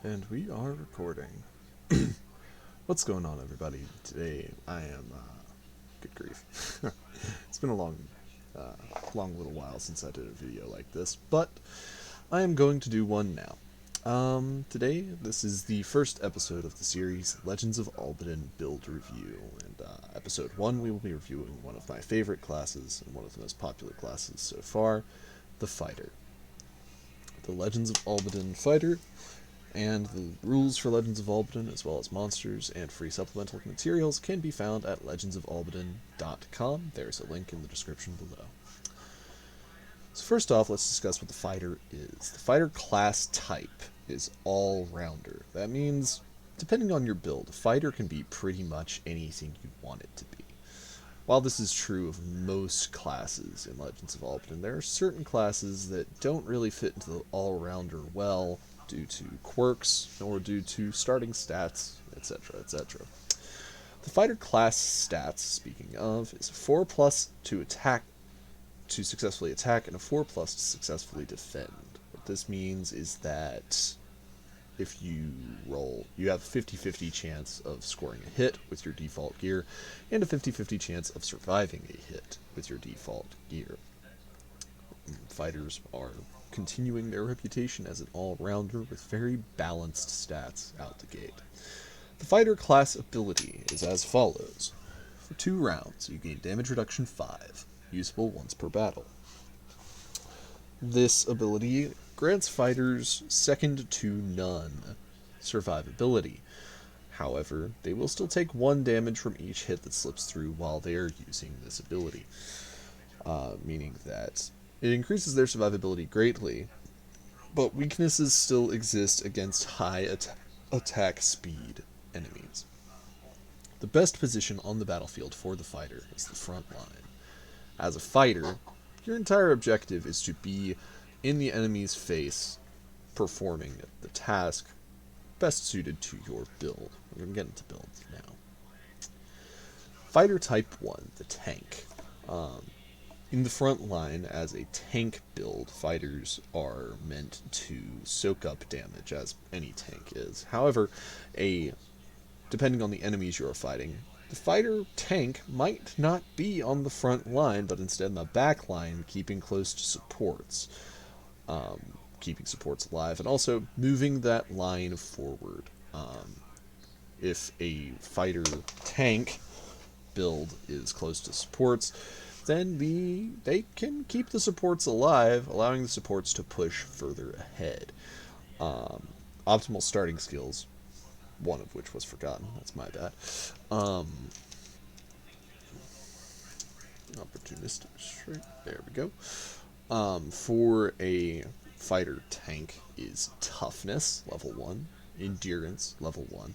And we are recording. What's going on, everybody? Today I am, good grief. It's been a long little while since I did a video like this, but I am going to do one now. Today, this is the first episode of the series Legends of Albadyn Build Review, and episode 1 we will be reviewing one of my favorite classes and one of the most popular classes so far, the Fighter. The Legends of Albadyn Fighter and the rules for Legends of Albadyn, as well as monsters and free supplemental materials, can be found at legendsofalbadyn.com. There's a link in the description below. So first off, let's discuss what the Fighter is. The Fighter class type is All-Rounder. That means, depending on your build, a Fighter can be pretty much anything you want it to be. While this is true of most classes in Legends of Albadyn, there are certain classes that don't really fit into the All-Rounder well, due to quirks, or due to starting stats, etc., etc. The fighter class stats, speaking of, is a 4+ to attack, to successfully attack, and a 4+ to successfully defend. What this means is that if you roll, you have a 50-50 chance of scoring a hit with your default gear, and a 50-50 chance of surviving a hit with your default gear. Fighters are continuing their reputation as an all-rounder with very balanced stats out the gate. The fighter class ability is as follows. For 2 rounds, you gain damage reduction 5, usable once per battle. This ability grants fighters second to none survivability. However, they will still take 1 damage from each hit that slips through while they are using this ability, meaning that it increases their survivability greatly, but weaknesses still exist against high attack speed enemies. The best position on the battlefield for the fighter is the front line. As a fighter, your entire objective is to be in the enemy's face, performing the task best suited to your build. We're going to get into builds now. Fighter Type 1, the tank. In the front line, as a tank build, fighters are meant to soak up damage, as any tank is. However, depending on the enemies you are fighting, the fighter tank might not be on the front line, but instead in the back line, keeping close to supports, keeping supports alive, and also moving that line forward. If a fighter tank build is close to supports, then they can keep the supports alive, allowing the supports to push further ahead. Optimal starting skills, one of which was forgotten. That's my bad. Opportunistic strike. There we go. For a fighter tank is toughness, level 1. Endurance, level 1.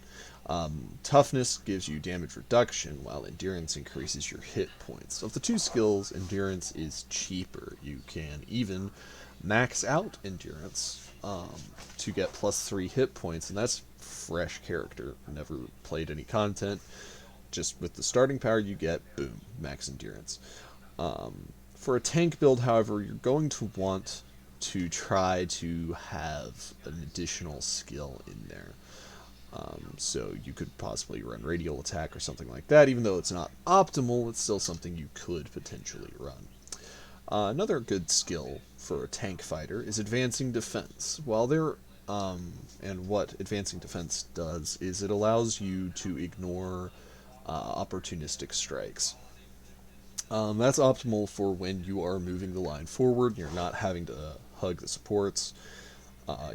Toughness gives you damage reduction, while endurance increases your hit points. Of the 2 skills, endurance is cheaper. You can even max out endurance to get +3 hit points, and that's fresh character. Never played any content. Just with the starting power you get, boom, max endurance. For a tank build, however, you're going to want to try to have an additional skill in there. So you could possibly run radial attack or something like that. Even though it's not optimal, it's still something you could potentially run. Another good skill for a tank fighter is advancing defense. And what advancing defense does is it allows you to ignore opportunistic strikes. That's optimal for when you are moving the line forward. You're not having to hug the supports.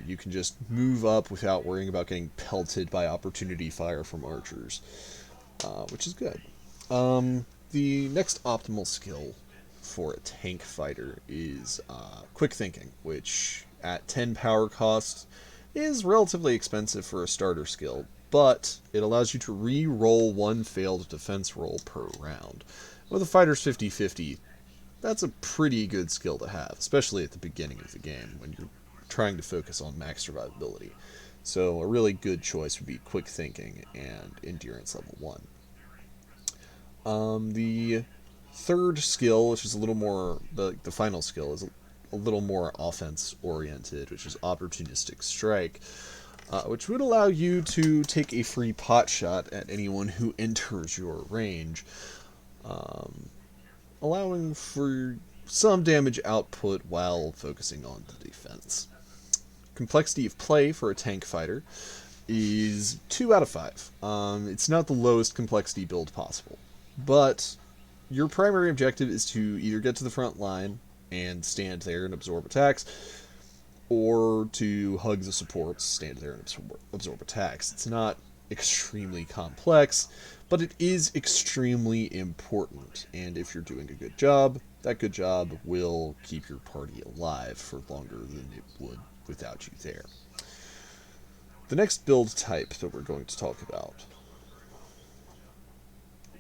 You can just move up without worrying about getting pelted by opportunity fire from archers, which is good. The next optimal skill for a tank fighter is quick thinking, which at 10 power cost is relatively expensive for a starter skill, but it allows you to re-roll 1 failed defense roll per round. With a fighter's 50-50, that's a pretty good skill to have, especially at the beginning of the game when you're trying to focus on max survivability. So a really good choice would be quick thinking and endurance level 1. The third skill, which is a little more, the final skill, is a little more offense oriented, which is opportunistic strike. which would allow you to take a free pot shot at anyone who enters your range, allowing for some damage output while focusing on the defense. Complexity of play for a tank fighter is 2 out of 5. It's not the lowest complexity build possible, but your primary objective is to either get to the front line and stand there and absorb attacks, or to hug the supports, stand there and absorb attacks. It's not extremely complex, but it is extremely important, and if you're doing a good job, that good job will keep your party alive for longer than it would without you there. The next build type that we're going to talk about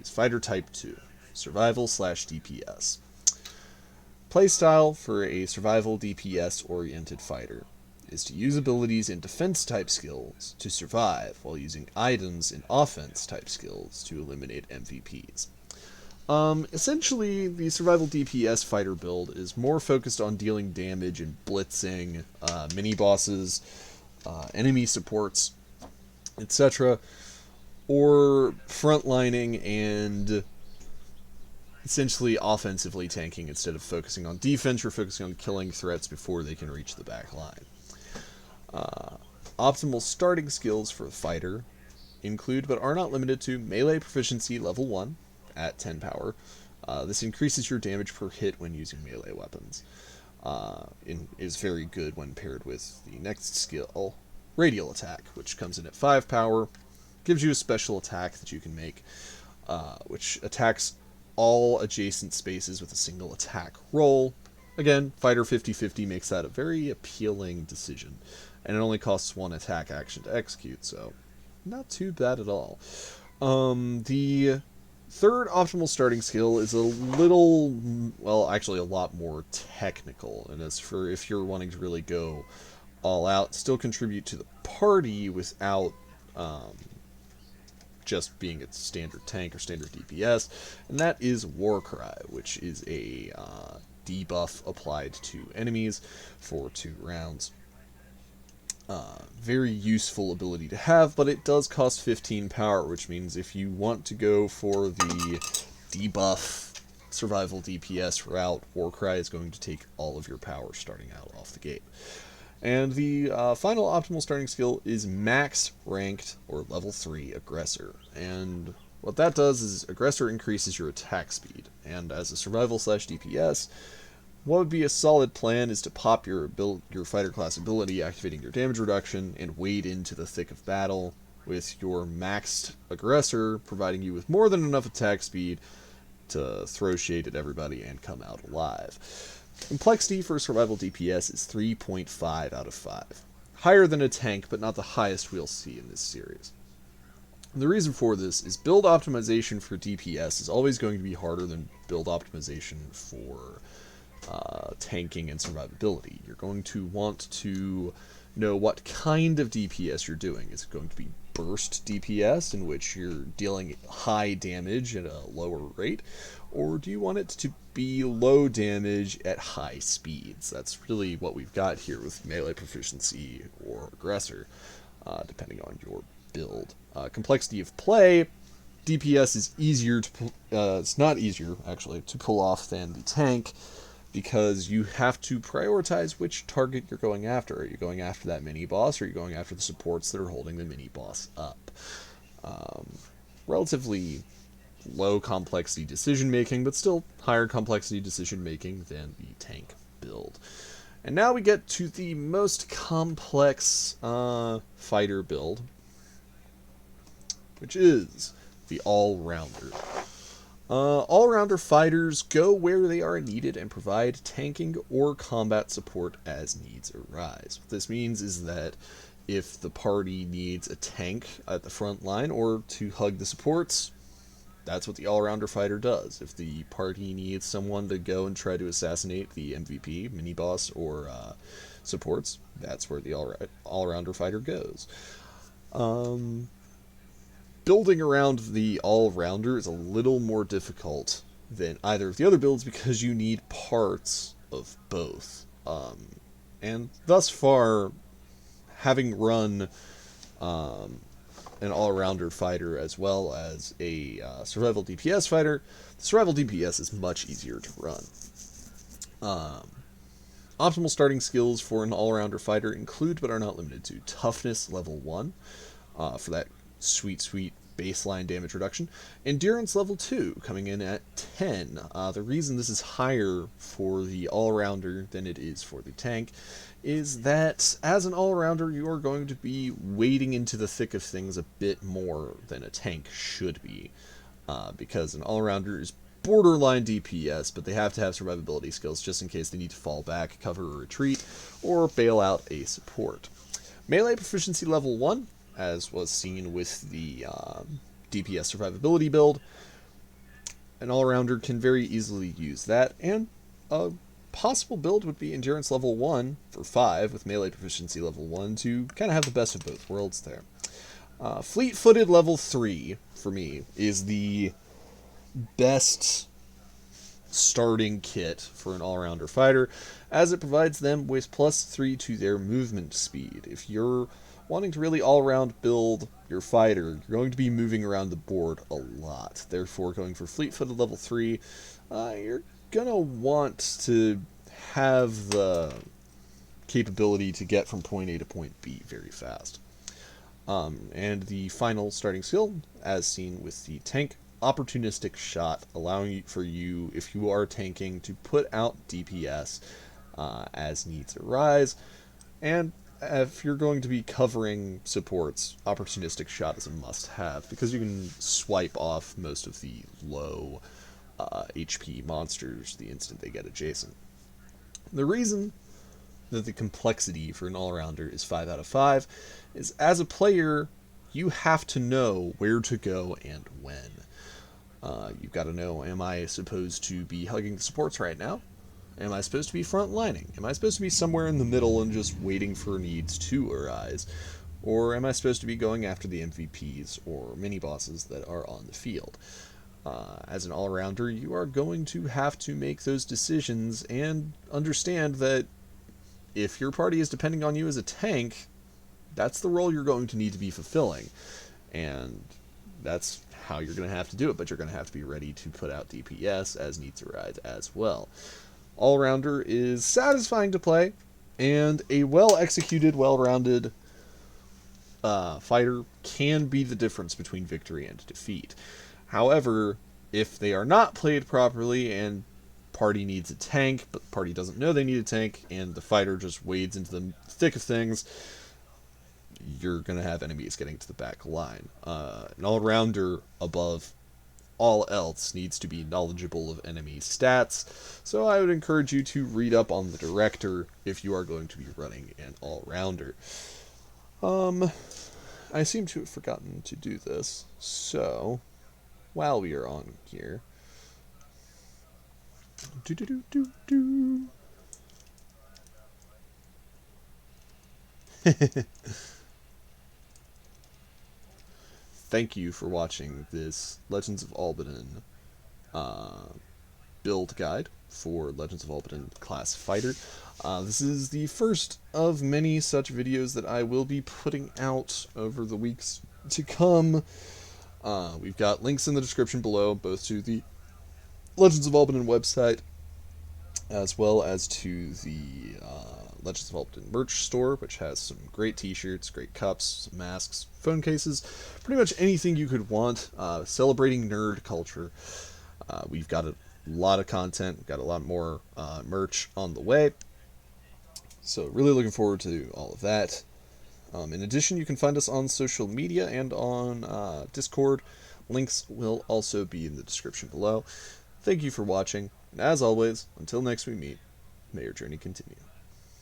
is Fighter Type 2, Survival/DPS. Playstyle for a survival DPS-oriented fighter is to use abilities and defense-type skills to survive, while using items and offense-type skills to eliminate MVPs. Essentially, the survival DPS fighter build is more focused on dealing damage and blitzing mini-bosses, enemy supports, etc., or frontlining and essentially offensively tanking instead of focusing on defense. You're focusing on killing threats before they can reach the back line. Optimal starting skills for the fighter include, but are not limited to, melee proficiency level 1 at 10 power. This increases your damage per hit when using melee weapons. Is very good when paired with the next skill, Radial Attack, which comes in at 5 power, gives you a special attack that you can make, which attacks all adjacent spaces with a single attack roll. Again, Fighter 50/50 makes that a very appealing decision, and it only costs 1 attack action to execute, so not too bad at all. The third optimal starting skill is a little, well, actually a lot more technical, and as for if you're wanting to really go all out, still contribute to the party without just being a standard tank or standard DPS, and that is Warcry, which is a debuff applied to enemies for 2 rounds. Very useful ability to have, but it does cost 15 power, which means if you want to go for the debuff survival DPS route, Warcry is going to take all of your power starting out off the gate. And the final optimal starting skill is Max Ranked, or Level 3, Aggressor. And what that does is Aggressor increases your attack speed. And as a survival/DPS, what would be a solid plan is to pop your fighter class ability, activating your damage reduction, and wade into the thick of battle, with your maxed Aggressor providing you with more than enough attack speed to throw shade at everybody and come out alive. Complexity for survival DPS is 3.5 out of 5. Higher than a tank, but not the highest we'll see in this series. And the reason for this is build optimization for DPS is always going to be harder than build optimization for tanking and survivability. You're going to want to know what kind of DPS you're doing. Is it going to be burst DPS, in which you're dealing high damage at a lower rate, or do you want it to be low damage at high speeds? That's really what we've got here with melee proficiency or aggressor, depending on your build. Complexity of play, DPS is easier to it's not easier actually to pull off than the tank, because you have to prioritize which target you're going after. Are you going after that mini-boss, or are you going after the supports that are holding the mini-boss up? Relatively low complexity decision-making, but still higher complexity decision-making than the tank build. And now we get to the most complex fighter build, which is the All-Rounder. All-rounder fighters go where they are needed and provide tanking or combat support as needs arise. What this means is that if the party needs a tank at the front line or to hug the supports, that's what the all-rounder fighter does. If the party needs someone to go and try to assassinate the MVP, mini-boss, or supports, that's where the all-rounder fighter goes. Building around the all-rounder is a little more difficult than either of the other builds because you need parts of both. And thus far having run an all-rounder fighter as well as a survival DPS fighter, the survival DPS is much easier to run. Optimal starting skills for an all-rounder fighter include, but are not limited to, toughness level 1 for that sweet baseline damage reduction, endurance level 2 coming in at 10. The reason this is higher for the all-rounder than it is for the tank is that as an all-rounder you are going to be wading into the thick of things a bit more than a tank should be, because an all-rounder is borderline DPS, but they have to have survivability skills just in case they need to fall back, cover a retreat, or bail out a support. Melee proficiency level 1, as was seen with the DPS survivability build. An all-rounder can very easily use that, and a possible build would be endurance level 1 for 5 with melee proficiency level 1 to kind of have the best of both worlds there. Fleet-footed level 3, for me, is the best starting kit for an all-rounder fighter, as it provides them with +3 to their movement speed. If you're wanting to really all-around build your fighter, you're going to be moving around the board a lot. Therefore, going for fleet-footed level 3, you're gonna want to have the capability to get from point A to point B very fast. And the final starting skill, as seen with the tank, opportunistic shot, allowing for you, if you are tanking, to put out DPS as needs arise. And if you're going to be covering supports, opportunistic shot is a must-have, because you can swipe off most of the low HP monsters the instant they get adjacent. The reason that the complexity for an all-rounder is 5 out of 5 is, as a player, you have to know where to go and when. You've got to know, am I supposed to be hugging the supports right now? Am I supposed to be frontlining? Am I supposed to be somewhere in the middle and just waiting for needs to arise? Or am I supposed to be going after the MVPs or mini-bosses that are on the field? As an all-rounder, you are going to have to make those decisions and understand that if your party is depending on you as a tank, that's the role you're going to need to be fulfilling. And that's how you're going to have to do it, but you're going to have to be ready to put out DPS as needs arise as well. All-rounder is satisfying to play, and a well-executed, well-rounded fighter can be the difference between victory and defeat. However, if they are not played properly and party needs a tank, but the party doesn't know they need a tank, and the fighter just wades into the thick of things, you're going to have enemies getting to the back line. An all-rounder, above all else, needs to be knowledgeable of enemy stats, so I would encourage you to read up on the director if you are going to be running an all-rounder. I seem to have forgotten to do this, so while we are on here, thank you for watching this Legends of Albadyn build guide for Legends of Albadyn class fighter. This is the first of many such videos that I will be putting out over the weeks to come. We've got links in the description below, both to the Legends of Albadyn website, as well as to the Legends of Albadyn merch store, which has some great t-shirts, great cups, masks, phone cases, pretty much anything you could want, celebrating nerd culture. We've got a lot of content, we've got a lot more merch on the way, so really looking forward to all of that. In addition, you can find us on social media and on Discord. Links will also be in the description below. Thank you for watching, and as always, until next we meet, may your journey continue.